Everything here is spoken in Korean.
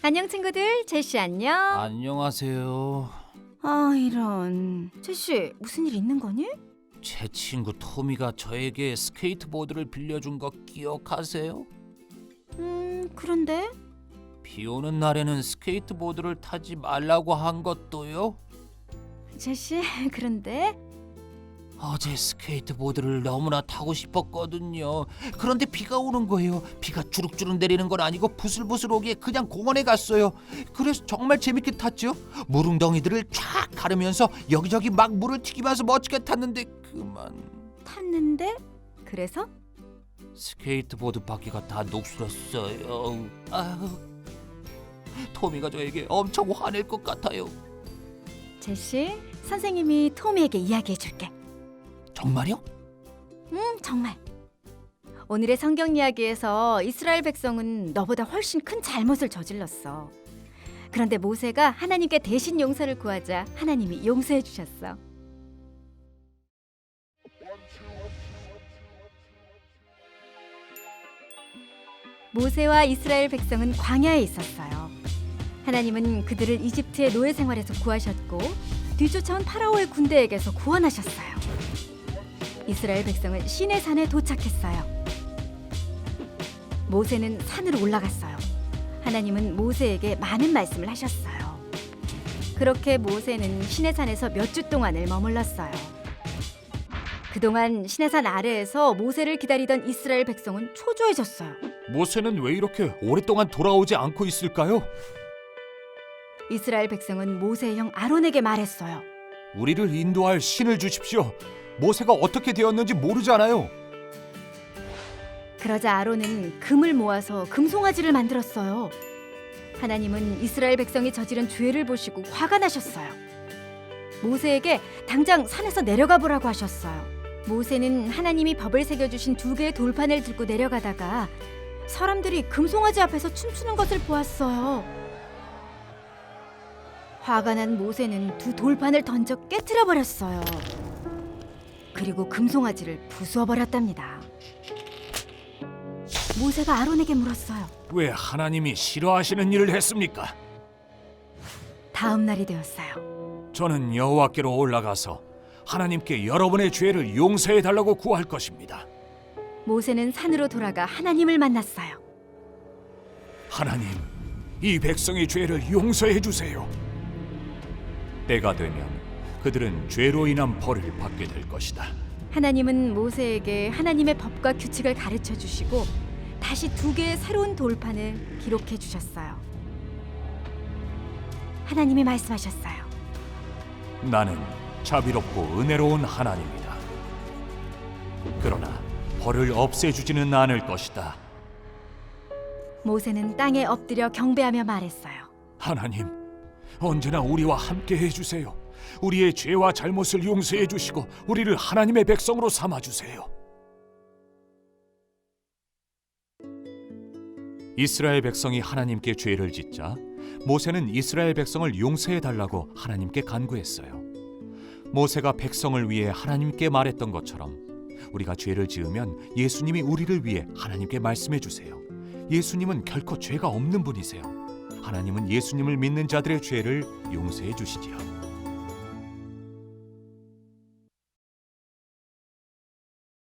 안녕 친구들, 제시 안녕. 안녕하세요. 아 이런. 제시 무슨 일 있는 거니? 제 친구 토미가 저에게 스케이트보드를 빌려준 거 기억하세요? 그런데 비 오는 날에는 스케이트보드를 타지 말라고 한 것도요? 제시 그런데 어제 스케이트보드를 너무나 타고 싶었거든요. 그런데 비가 오는 거예요. 비가 주룩주룩 내리는 건 아니고 부슬부슬 오기에 그냥 공원에 갔어요. 그래서 정말 재밌게 탔죠. 물웅덩이들을 쫙 가르면서 여기저기 막 물을 튀기면서 멋지게 탔는데 그만 탔는데 그래서 스케이트보드 바퀴가 다 녹슬었어요. 아우, 토미가 저에게 엄청 화낼 것 같아요. 제시 선생님이 토미에게 이야기해 줄게. 정말요? 정말. 오늘의 성경 이야기에서 이스라엘 백성은 너보다 훨씬 큰 잘못을 저질렀어. 그런데 모세가 하나님께 대신 용서를 구하자 하나님이 용서해 주셨어. 모세와 이스라엘 백성은 광야에 있었어요. 하나님은 그들을 이집트의 노예 생활에서 구하셨고 뒤쫓아온 파라오의 군대에게서 구원하셨어요. 이스라엘 백성은 시내산에 도착했어요. 모세는 산으로 올라갔어요. 하나님은 모세에게 많은 말씀을 하셨어요. 그렇게 모세는 시내산에서 몇 주 동안을 머물렀어요. 그동안 시내산 아래에서 모세를 기다리던 이스라엘 백성은 초조해졌어요. 모세는 왜 이렇게 오랫동안 돌아오지 않고 있을까요? 이스라엘 백성은 모세의 형 아론에게 말했어요. 우리를 인도할 신을 주십시오. 모세가 어떻게 되었는지 모르잖아요. 그러자 아론은 금을 모아서 금송아지를 만들었어요. 하나님은 이스라엘 백성이 저지른 죄를 보시고 화가 나셨어요. 모세에게 당장 산에서 내려가 보라고 하셨어요. 모세는 하나님이 법을 새겨주신 2개의 돌판을 들고 내려가다가 사람들이 금송아지 앞에서 춤추는 것을 보았어요. 화가 난 모세는 2 돌판을 던져 깨트려 버렸어요. 그리고 금송아지를 부수어 버렸답니다. 모세가 아론에게 물었어요. 왜 하나님이 싫어하시는 일을 했습니까? 다음 날이 되었어요. 저는 여호와께로 올라가서 하나님께 여러분의 죄를 용서해 달라고 구할 것입니다. 모세는 산으로 돌아가 하나님을 만났어요. 하나님, 이 백성의 죄를 용서해 주세요. 때가 되면 그들은 죄로 인한 벌을 받게 될 것이다. 하나님은 모세에게 하나님의 법과 규칙을 가르쳐 주시고 다시 2개의 새로운 돌판을 기록해 주셨어요. 하나님이 말씀하셨어요. 나는 자비롭고 은혜로운 하나님이다. 그러나 벌을 없애주지는 않을 것이다. 모세는 땅에 엎드려 경배하며 말했어요. 하나님, 언제나 우리와 함께 해주세요. 우리의 죄와 잘못을 용서해 주시고 우리를 하나님의 백성으로 삼아주세요. 이스라엘 백성이 하나님께 죄를 짓자 모세는 이스라엘 백성을 용서해 달라고 하나님께 간구했어요. 모세가 백성을 위해 하나님께 말했던 것처럼 우리가 죄를 지으면 예수님이 우리를 위해 하나님께 말씀해 주세요. 예수님은 결코 죄가 없는 분이세요. 하나님은 예수님을 믿는 자들의 죄를 용서해 주시지요.